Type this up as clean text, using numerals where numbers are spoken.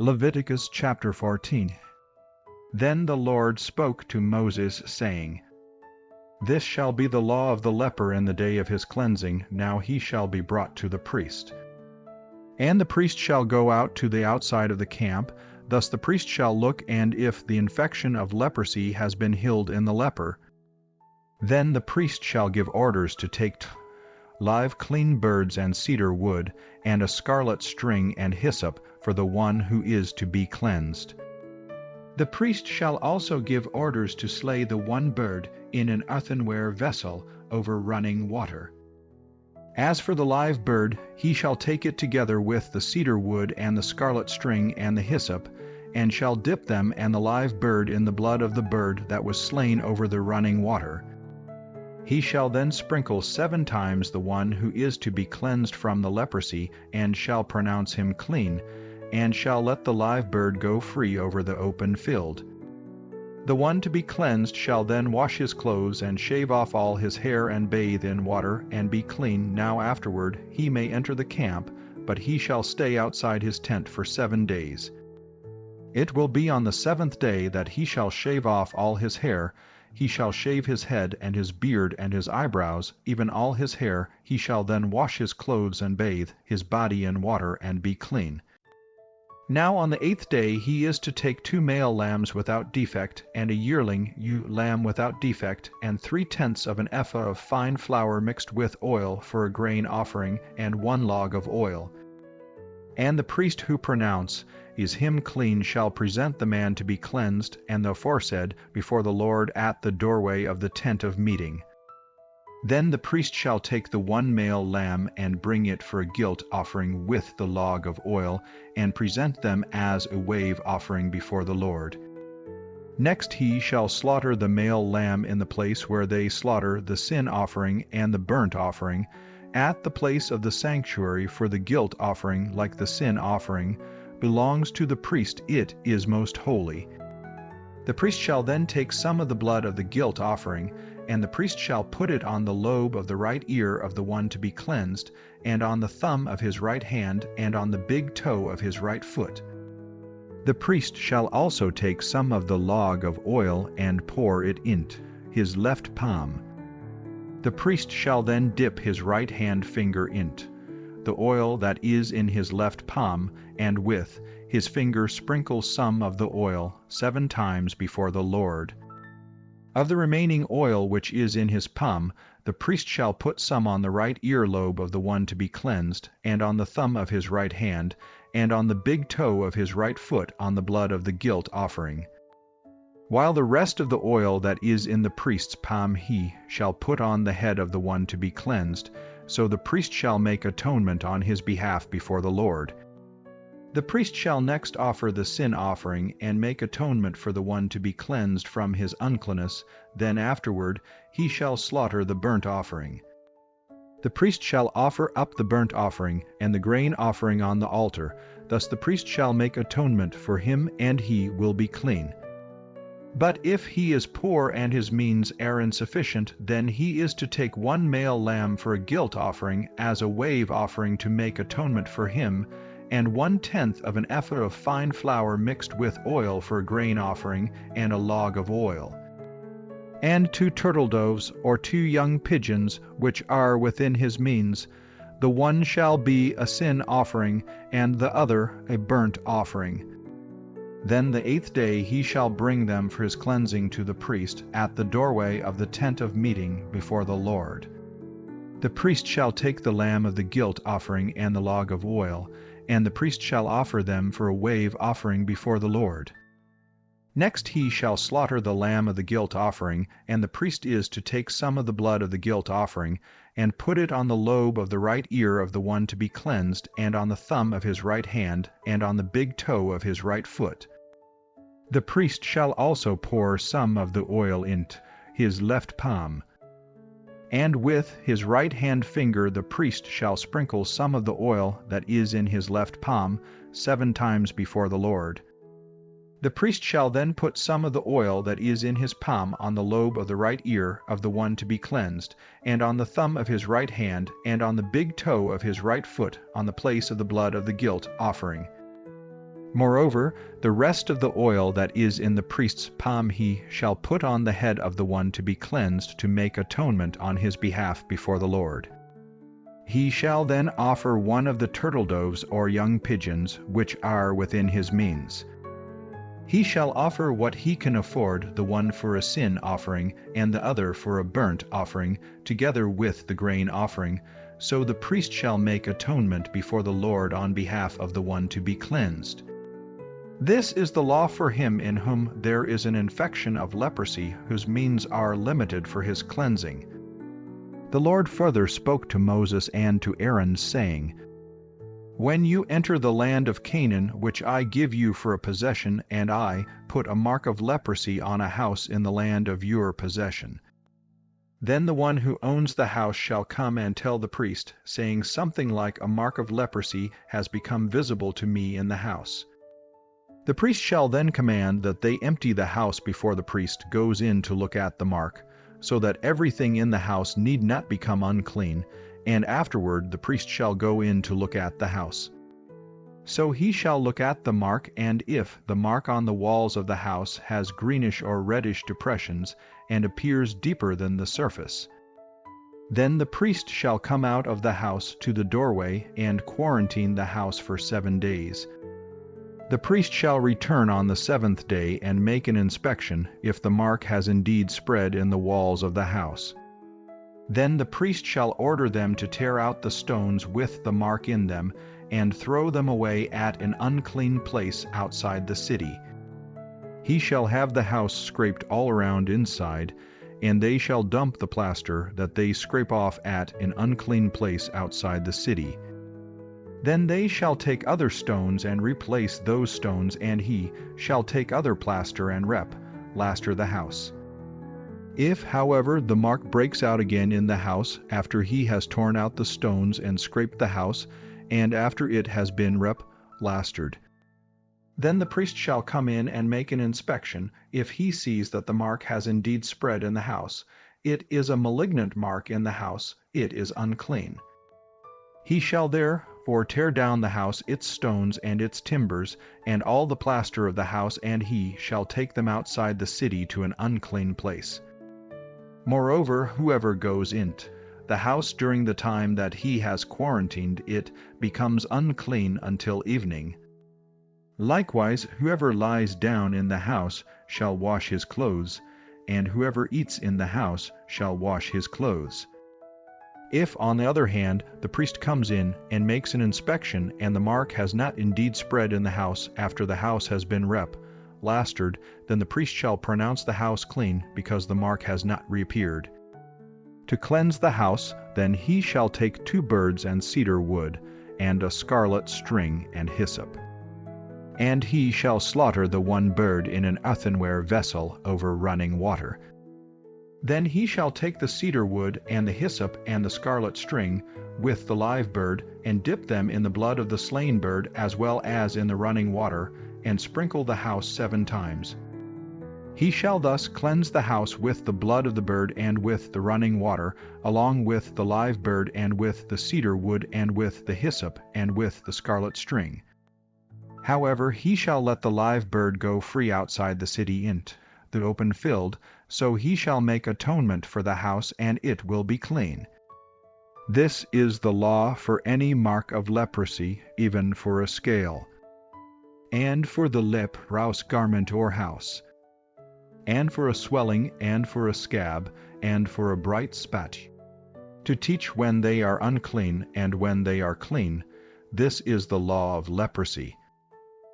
Leviticus chapter 14. Then the Lord spoke to Moses, saying, This shall be the law of the leper in the day of his cleansing. Now he shall be brought to the priest. And the priest shall go out to the outside of the camp. Thus the priest shall look, and if the infection of leprosy has been healed in the leper, then the priest shall give orders to take live clean birds and cedar wood, and a scarlet string and hyssop for the one who is to be cleansed. The priest shall also give orders to slay the one bird in an earthenware vessel over running water. As for the live bird, he shall take it together with the cedar wood and the scarlet string and the hyssop, and shall dip them and the live bird in the blood of the bird that was slain over the running water. He shall then sprinkle 7 times the one who is to be cleansed from the leprosy, and shall pronounce him clean, and shall let the live bird go free over the open field. The one to be cleansed shall then wash his clothes, and shave off all his hair, and bathe in water, and be clean. Now afterward he may enter the camp, but he shall stay outside his tent for 7 days. It will be on the 7th day that he shall shave off all his hair. He shall shave his head and his beard and his eyebrows, even all his hair. He shall then wash his clothes and bathe his body in water, and be clean. Now on the 8th day he is to take 2 male lambs without defect, and a yearling ewe lamb without defect, and 3/10 of an ephah of fine flour mixed with oil for a grain offering, and 1 log of oil. And the priest who pronounce is him clean shall present the man to be cleansed, and the aforesaid, before the Lord at the doorway of the tent of meeting. Then the priest shall take the 1 male lamb, and bring it for a guilt offering with the log of oil, and present them as a wave offering before the Lord. Next he shall slaughter the male lamb in the place where they slaughter the sin offering and the burnt offering, at the place of the sanctuary, for the guilt offering, like the sin offering, belongs to the priest. It is most holy. The priest shall then take some of the blood of the guilt offering, and the priest shall put it on the lobe of the right ear of the one to be cleansed, and on the thumb of his right hand, and on the big toe of his right foot. The priest shall also take some of the log of oil, and pour it into his left palm. The priest shall then dip his right hand finger into the oil that is in his left palm, and with his finger sprinkle some of the oil 7 times before the Lord. Of the remaining oil which is in his palm, the priest shall put some on the right ear lobe of the one to be cleansed, and on the thumb of his right hand, and on the big toe of his right foot on the blood of the guilt offering. While the rest of the oil that is in the priest's palm he shall put on the head of the one to be cleansed, so the priest shall make atonement on his behalf before the Lord. The priest shall next offer the sin offering, and make atonement for the one to be cleansed from his uncleanness. Then afterward he shall slaughter the burnt offering. The priest shall offer up the burnt offering, and the grain offering on the altar. Thus the priest shall make atonement for him, and he will be clean. But if he is poor and his means are insufficient, then he is to take 1 male lamb for a guilt offering, as a wave offering to make atonement for him, and 1/10 of an ephah of fine flour mixed with oil for a grain offering, and a log of oil. And 2 turtle doves, or 2 young pigeons, which are within his means. The one shall be a sin offering, and the other a burnt offering. Then the 8th day he shall bring them for his cleansing to the priest at the doorway of the tent of meeting before the Lord. The priest shall take the lamb of the guilt offering and the log of oil, and the priest shall offer them for a wave offering before the Lord. Next he shall slaughter the lamb of the guilt offering, and the priest is to take some of the blood of the guilt offering, and put it on the lobe of the right ear of the one to be cleansed, and on the thumb of his right hand, and on the big toe of his right foot. The priest shall also pour some of the oil into his left palm. And with his right hand finger the priest shall sprinkle some of the oil that is in his left palm 7 times before the Lord. The priest shall then put some of the oil that is in his palm on the lobe of the right ear of the one to be cleansed, and on the thumb of his right hand, and on the big toe of his right foot, on the place of the blood of the guilt offering. Moreover, the rest of the oil that is in the priest's palm he shall put on the head of the one to be cleansed to make atonement on his behalf before the Lord. He shall then offer one of the turtle doves or young pigeons, which are within his means. He shall offer what he can afford, the one for a sin offering, and the other for a burnt offering, together with the grain offering. So the priest shall make atonement before the Lord on behalf of the one to be cleansed. This is the law for him in whom there is an infection of leprosy, whose means are limited for his cleansing. The Lord further spoke to Moses and to Aaron, saying, When you enter the land of Canaan, which I give you for a possession, and I put a mark of leprosy on a house in the land of your possession. Then the one who owns the house shall come and tell the priest, saying something like, A mark of leprosy has become visible to me in the house. The priest shall then command that they empty the house before the priest goes in to look at the mark, so that everything in the house need not become unclean, and afterward the priest shall go in to look at the house. So he shall look at the mark, and if the mark on the walls of the house has greenish or reddish depressions, and appears deeper than the surface, then the priest shall come out of the house to the doorway and quarantine the house for 7 days. The priest shall return on the 7th day and make an inspection, if the mark has indeed spread in the walls of the house. Then the priest shall order them to tear out the stones with the mark in them, and throw them away at an unclean place outside the city. He shall have the house scraped all around inside, and they shall dump the plaster that they scrape off at an unclean place outside the city. Then they shall take other stones and replace those stones, and he shall take other plaster and plaster the house. If, however, the mark breaks out again in the house, after he has torn out the stones and scraped the house, and after it has been plastered, then the priest shall come in and make an inspection. If he sees that the mark has indeed spread in the house, it is a malignant mark in the house, it is unclean. He shall therefore tear down the house, its stones and its timbers, and all the plaster of the house, and he shall take them outside the city to an unclean place. Moreover, whoever goes into the house during the time that he has quarantined it becomes unclean until evening. Likewise, whoever lies down in the house shall wash his clothes, and whoever eats in the house shall wash his clothes. If, on the other hand, the priest comes in and makes an inspection, and the mark has not indeed spread in the house after the house has been plastered, then the priest shall pronounce the house clean, because the mark has not reappeared. To cleanse the house, then he shall take 2 birds and cedar wood, and a scarlet string and hyssop. And he shall slaughter the one bird in an earthenware vessel over running water. Then he shall take the cedar wood and the hyssop and the scarlet string with the live bird, and dip them in the blood of the slain bird as well as in the running water, and sprinkle the house 7 times. He shall thus cleanse the house with the blood of the bird and with the running water, along with the live bird and with the cedar wood and with the hyssop and with the scarlet string. However, he shall let the live bird go free outside the city into the open field, so he shall make atonement for the house, and it will be clean. This is the law for any mark of leprosy, even for a scale, and for the leprous garment or house, and for a swelling, and for a scab, and for a bright spot, to teach when they are unclean and when they are clean. This is the law of leprosy.